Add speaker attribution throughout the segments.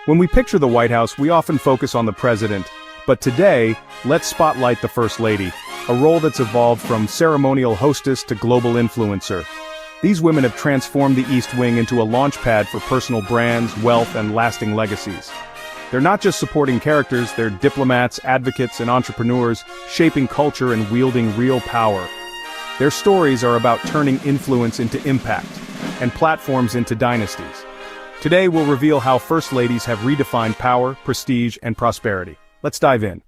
Speaker 1: When we picture the White House, we often focus on the president, but today, let's spotlight the First Lady, a role that's evolved from ceremonial hostess to global influencer. These women have transformed the East Wing into a launchpad for personal brands, wealth, and lasting legacies. They're not just supporting characters, they're diplomats, advocates, and entrepreneurs, shaping culture and wielding real power. Their stories are about turning influence into impact, and platforms into dynasties. Today we'll reveal how First Ladies have redefined power, prestige, and prosperity. Let's dive in.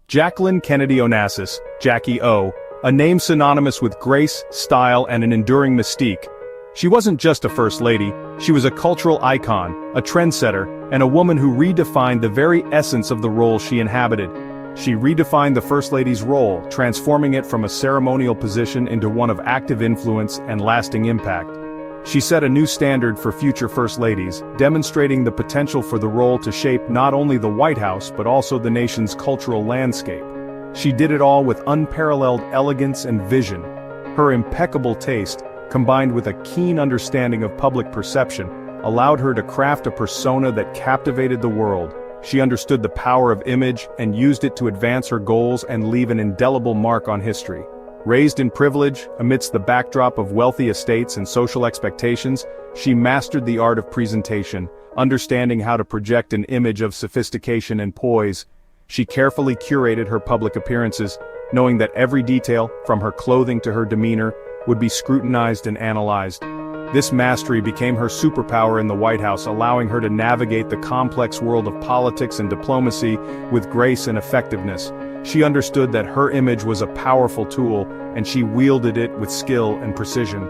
Speaker 1: Jacqueline Kennedy Onassis, Jackie O, a name synonymous with grace, style, and an enduring mystique. She wasn't just a First Lady, she was a cultural icon, a trendsetter, and a woman who redefined the very essence of the role she inhabited. She redefined the First Lady's role, transforming it from a ceremonial position into one of active influence and lasting impact. She set a new standard for future First Ladies, demonstrating the potential for the role to shape not only the White House but also the nation's cultural landscape. She did it all with unparalleled elegance and vision. Her impeccable taste, combined with a keen understanding of public perception, allowed her to craft a persona that captivated the world. She understood the power of image and used it to advance her goals and leave an indelible mark on history. Raised in privilege, amidst the backdrop of wealthy estates and social expectations, she mastered the art of presentation, understanding how to project an image of sophistication and poise. She carefully curated her public appearances, knowing that every detail, from her clothing to her demeanor, would be scrutinized and analyzed. This mastery became her superpower in the White House, allowing her to navigate the complex world of politics and diplomacy with grace and effectiveness. She understood that her image was a powerful tool, and she wielded it with skill and precision.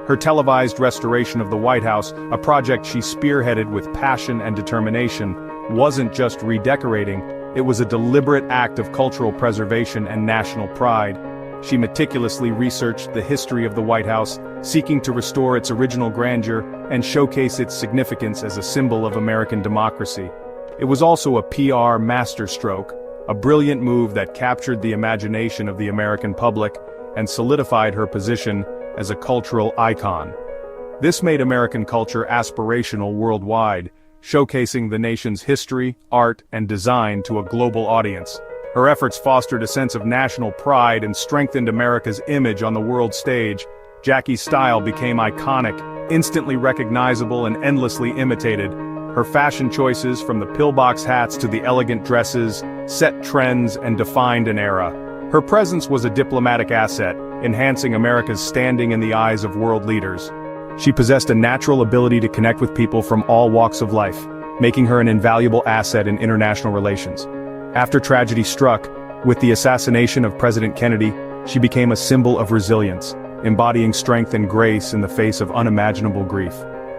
Speaker 1: Her televised restoration of the White House, a project she spearheaded with passion and determination, wasn't just redecorating, it was a deliberate act of cultural preservation and national pride. She meticulously researched the history of the White House, seeking to restore its original grandeur and showcase its significance as a symbol of American democracy. It was also a PR masterstroke, a brilliant move that captured the imagination of the American public and solidified her position as a cultural icon. This made American culture aspirational worldwide, showcasing the nation's history, art, and design to a global audience. Her efforts fostered a sense of national pride and strengthened America's image on the world stage. Jackie's style became iconic, instantly recognizable, and endlessly imitated. Her fashion choices, from the pillbox hats to the elegant dresses, set trends and defined an era. Her presence was a diplomatic asset, enhancing America's standing in the eyes of world leaders. She possessed a natural ability to connect with people from all walks of life, making her an invaluable asset in international relations. After tragedy struck, with the assassination of President Kennedy, she became a symbol of resilience, embodying strength and grace in the face of unimaginable grief.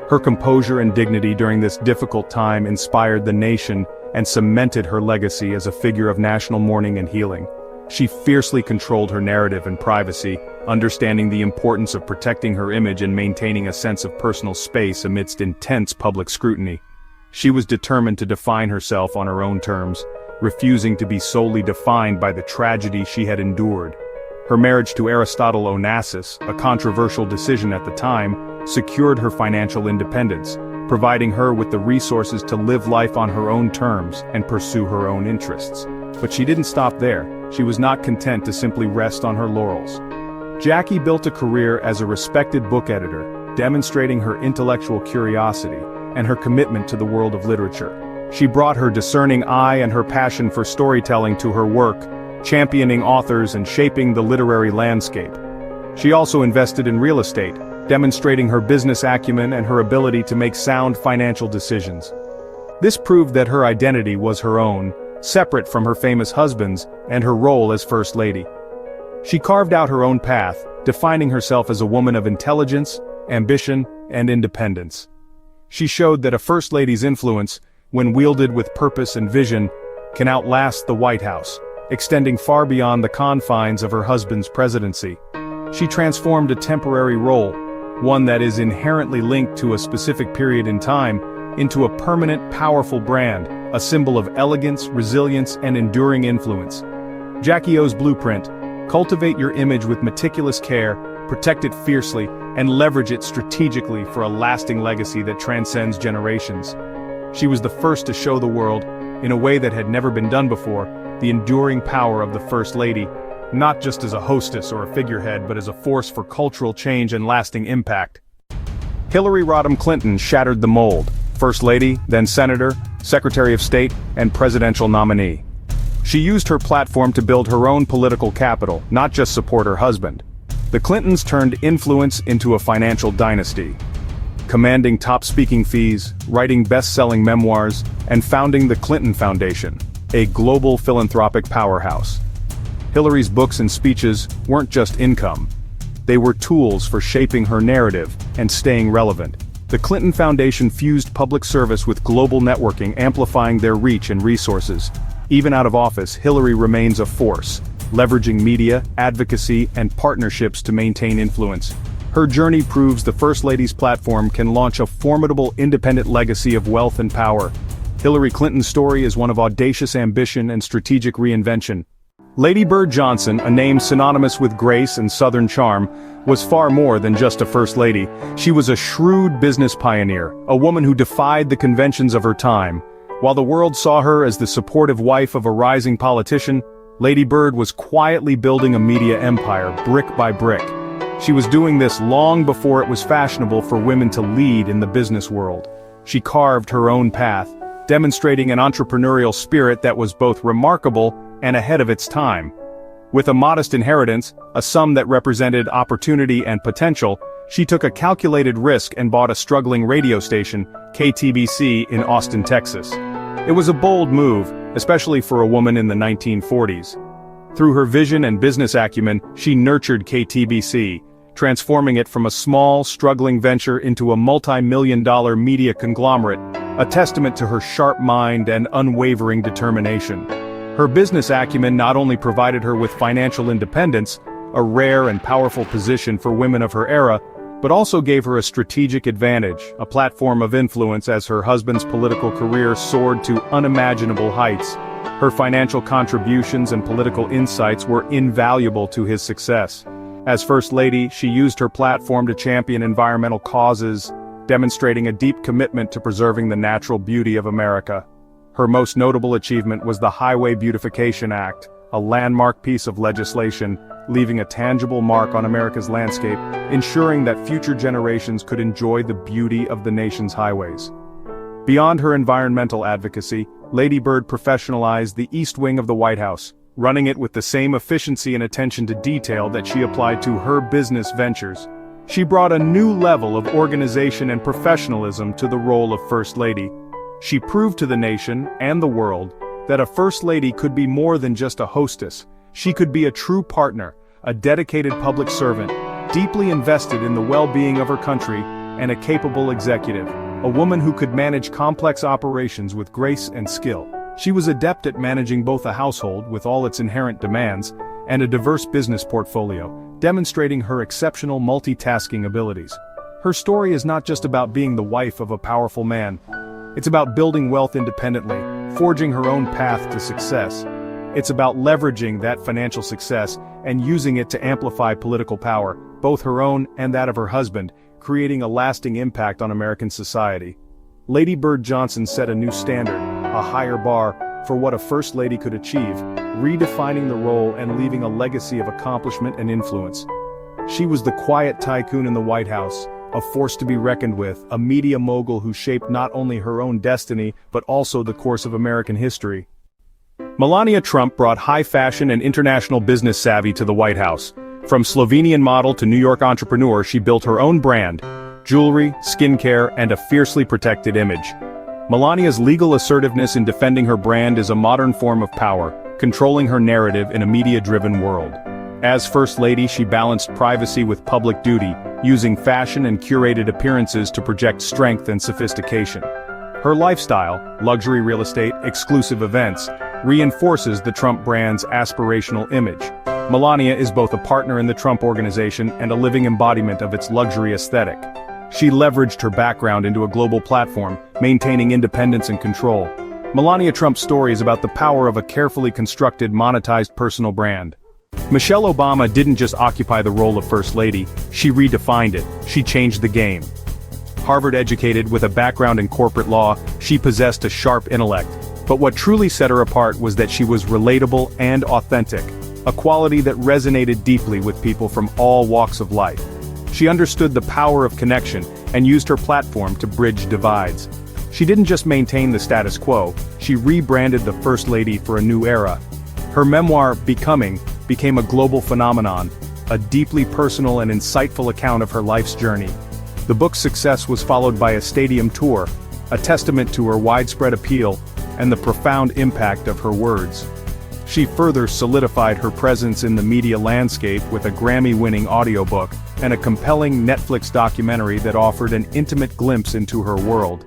Speaker 1: Her composure and dignity during this difficult time inspired the nation and cemented her legacy as a figure of national mourning and healing. She fiercely controlled her narrative and privacy, understanding the importance of protecting her image and maintaining a sense of personal space amidst intense public scrutiny. She was determined to define herself on her own terms, refusing to be solely defined by the tragedy she had endured. Her marriage to Aristotle Onassis, a controversial decision at the time, secured her financial independence, providing her with the resources to live life on her own terms and pursue her own interests. But she didn't stop there. She was not content to simply rest on her laurels. Jackie built a career as a respected book editor, demonstrating her intellectual curiosity and her commitment to the world of literature. She brought her discerning eye and her passion for storytelling to her work, championing authors and shaping the literary landscape. She also invested in real estate, demonstrating her business acumen and her ability to make sound financial decisions. This proved that her identity was her own, separate from her famous husband's and her role as First Lady. She carved out her own path, defining herself as a woman of intelligence, ambition, and independence. She showed that a First Lady's influence, when wielded with purpose and vision, can outlast the White House, extending far beyond the confines of her husband's presidency. She transformed a temporary role, one that is inherently linked to a specific period in time, into a permanent, powerful brand, a symbol of elegance, resilience, and enduring influence. Jackie O's blueprint: cultivate your image with meticulous care, protect it fiercely, and leverage it strategically for a lasting legacy that transcends generations. She was the first to show the world, in a way that had never been done before, the enduring power of the First Lady, not just as a hostess or a figurehead but as a force for cultural change and lasting impact. Hillary Rodham Clinton shattered the mold, First Lady, then Senator, Secretary of State, and presidential nominee. She used her platform to build her own political capital, not just support her husband. The Clintons turned influence into a financial dynasty, commanding top speaking fees, writing best-selling memoirs, and founding the Clinton Foundation, a global philanthropic powerhouse. Hillary's books and speeches weren't just income. They were tools for shaping her narrative and staying relevant. The Clinton Foundation fused public service with global networking, amplifying their reach and resources. Even out of office, Hillary remains a force, leveraging media, advocacy, and partnerships to maintain influence. Her journey proves the First Lady's platform can launch a formidable independent legacy of wealth and power. Hillary Clinton's story is one of audacious ambition and strategic reinvention. Lady Bird Johnson, a name synonymous with grace and Southern charm, was far more than just a First Lady. She was a shrewd business pioneer, a woman who defied the conventions of her time. While the world saw her as the supportive wife of a rising politician, Lady Bird was quietly building a media empire, brick by brick. She was doing this long before it was fashionable for women to lead in the business world. She carved her own path, demonstrating an entrepreneurial spirit that was both remarkable and ahead of its time. With a modest inheritance, a sum that represented opportunity and potential, she took a calculated risk and bought a struggling radio station, KTBC, in Austin, Texas. It was a bold move, especially for a woman in the 1940s. Through her vision and business acumen, she nurtured KTBC, transforming it from a small, struggling venture into a multi-million-dollar media conglomerate, a testament to her sharp mind and unwavering determination. Her business acumen not only provided her with financial independence, a rare and powerful position for women of her era, but also gave her a strategic advantage, a platform of influence as her husband's political career soared to unimaginable heights. Her financial contributions and political insights were invaluable to his success. As First Lady, she used her platform to champion environmental causes, demonstrating a deep commitment to preserving the natural beauty of America. Her most notable achievement was the Highway Beautification Act, a landmark piece of legislation, leaving a tangible mark on America's landscape, ensuring that future generations could enjoy the beauty of the nation's highways. Beyond her environmental advocacy, Lady Bird professionalized the East Wing of the White House, running it with the same efficiency and attention to detail that she applied to her business ventures. She brought a new level of organization and professionalism to the role of First Lady. She proved to the nation and the world that a First Lady could be more than just a hostess. She could be a true partner, a dedicated public servant, deeply invested in the well-being of her country, and a capable executive, a woman who could manage complex operations with grace and skill. She was adept at managing both a household with all its inherent demands and a diverse business portfolio, demonstrating her exceptional multitasking abilities. Her story is not just about being the wife of a powerful man. It's about building wealth independently, forging her own path to success. It's about leveraging that financial success and using it to amplify political power, both her own and that of her husband, creating a lasting impact on American society. Lady Bird Johnson set a new standard, a higher bar, for what a First Lady could achieve, redefining the role and leaving a legacy of accomplishment and influence. She was the quiet tycoon in the White House, a force to be reckoned with, a media mogul who shaped not only her own destiny, but also the course of American history. Melania Trump brought high fashion and international business savvy to the White House. From Slovenian model to New York entrepreneur, she built her own brand, jewelry, skincare, and a fiercely protected image. Melania's legal assertiveness in defending her brand is a modern form of power, controlling her narrative in a media-driven world. As First Lady, she balanced privacy with public duty, using fashion and curated appearances to project strength and sophistication. Her lifestyle, luxury real estate, exclusive events, reinforces the Trump brand's aspirational image. Melania is both a partner in the Trump Organization and a living embodiment of its luxury aesthetic. She leveraged her background into a global platform, maintaining independence and control. Melania Trump's story is about the power of a carefully constructed, monetized personal brand. Michelle Obama didn't just occupy the role of First Lady, she redefined it. She changed the game. Harvard-educated with a background in corporate law, she possessed a sharp intellect. But what truly set her apart was that she was relatable and authentic, a quality that resonated deeply with people from all walks of life. She understood the power of connection and used her platform to bridge divides. She didn't just maintain the status quo, she rebranded the First Lady for a new era. Her memoir, Becoming, became a global phenomenon, a deeply personal and insightful account of her life's journey. The book's success was followed by a stadium tour, a testament to her widespread appeal and the profound impact of her words. She further solidified her presence in the media landscape with a Grammy-winning audiobook and a compelling Netflix documentary that offered an intimate glimpse into her world.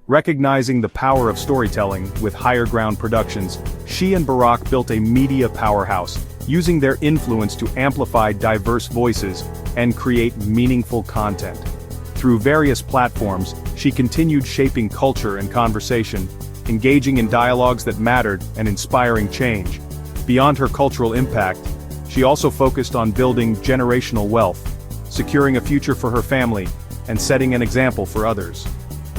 Speaker 1: Recognizing the power of storytelling with Higher Ground Productions, she and Barack built a media powerhouse, using their influence to amplify diverse voices and create meaningful content. Through various platforms, she continued shaping culture and conversation, engaging in dialogues that mattered and inspiring change. Beyond her cultural impact, she also focused on building generational wealth, securing a future for her family, and setting an example for others.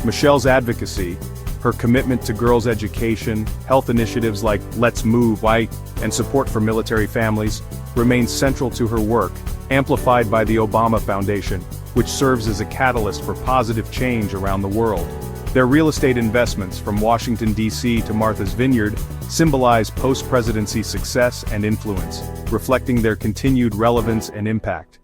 Speaker 1: Michelle's advocacy, her commitment to girls' education, health initiatives like Let's Move White, and support for military families, remains central to her work, amplified by the Obama Foundation, which serves as a catalyst for positive change around the world. Their real estate investments, from Washington, D.C. to Martha's Vineyard, symbolize post-presidency success and influence, reflecting their continued relevance and impact.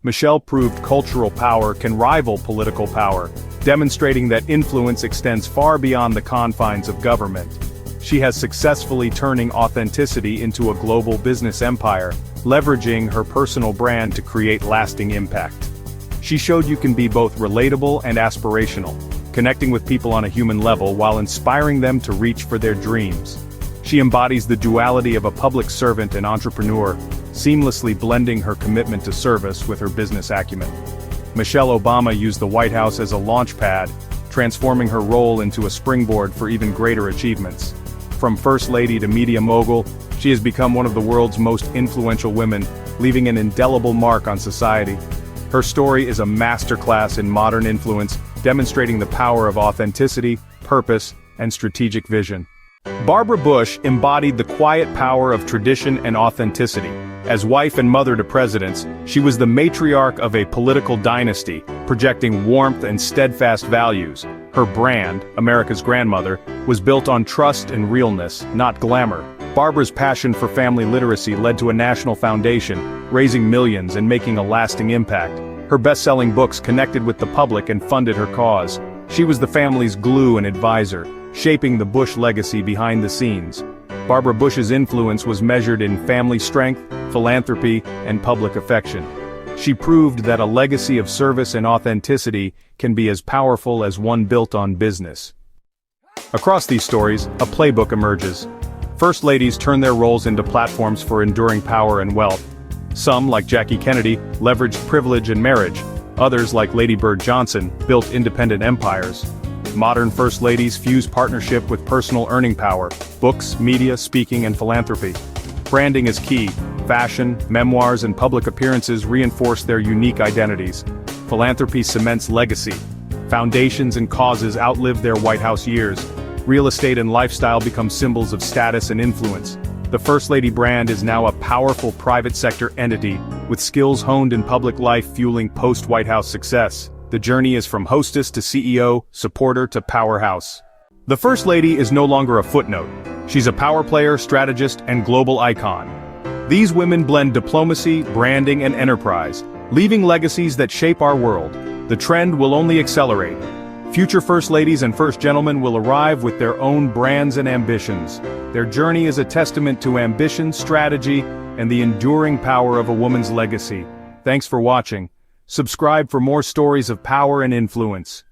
Speaker 1: Michelle proved cultural power can rival political power, demonstrating that influence extends far beyond the confines of government. She has successfully turning authenticity into a global business empire, leveraging her personal brand to create lasting impact. She showed you can be both relatable and aspirational, connecting with people on a human level while inspiring them to reach for their dreams. She embodies the duality of a public servant and entrepreneur, seamlessly blending her commitment to service with her business acumen. Michelle Obama used the White House as a launch pad, transforming her role into a springboard for even greater achievements. From First Lady to media mogul, she has become one of the world's most influential women, leaving an indelible mark on society. Her story is a masterclass in modern influence, demonstrating the power of authenticity, purpose, and strategic vision. Barbara Bush embodied the quiet power of tradition and authenticity. As wife and mother to presidents, she was the matriarch of a political dynasty, projecting warmth and steadfast values. Her brand, America's Grandmother, was built on trust and realness, not glamour. Barbara's passion for family literacy led to a national foundation, raising millions and making a lasting impact. Her best-selling books connected with the public and funded her cause. She was the family's glue and advisor, shaping the Bush legacy behind the scenes. Barbara Bush's influence was measured in family strength, philanthropy, and public affection. She proved that a legacy of service and authenticity can be as powerful as one built on business. Across these stories, a playbook emerges. First ladies turn their roles into platforms for enduring power and wealth. Some, like Jackie Kennedy, leveraged privilege and marriage. Others, like Lady Bird Johnson, built independent empires. Modern First Ladies fuse partnership with personal earning power, books, media, speaking, and philanthropy. Branding is key. Fashion, memoirs, and public appearances reinforce their unique identities. Philanthropy cements legacy. Foundations and causes outlive their White House years. Real estate and lifestyle become symbols of status and influence. The First Lady brand is now a powerful private sector entity, with skills honed in public life fueling post-White House success. The journey is from hostess to CEO, supporter to powerhouse. The First Lady is no longer a footnote. She's a power player, strategist, and global icon. These women blend diplomacy, branding, and enterprise, leaving legacies that shape our world. The trend will only accelerate. Future First Ladies and First Gentlemen will arrive with their own brands and ambitions. Their journey is a testament to ambition, strategy, and the enduring power of a woman's legacy. Thanks for watching. Subscribe for more stories of power and influence.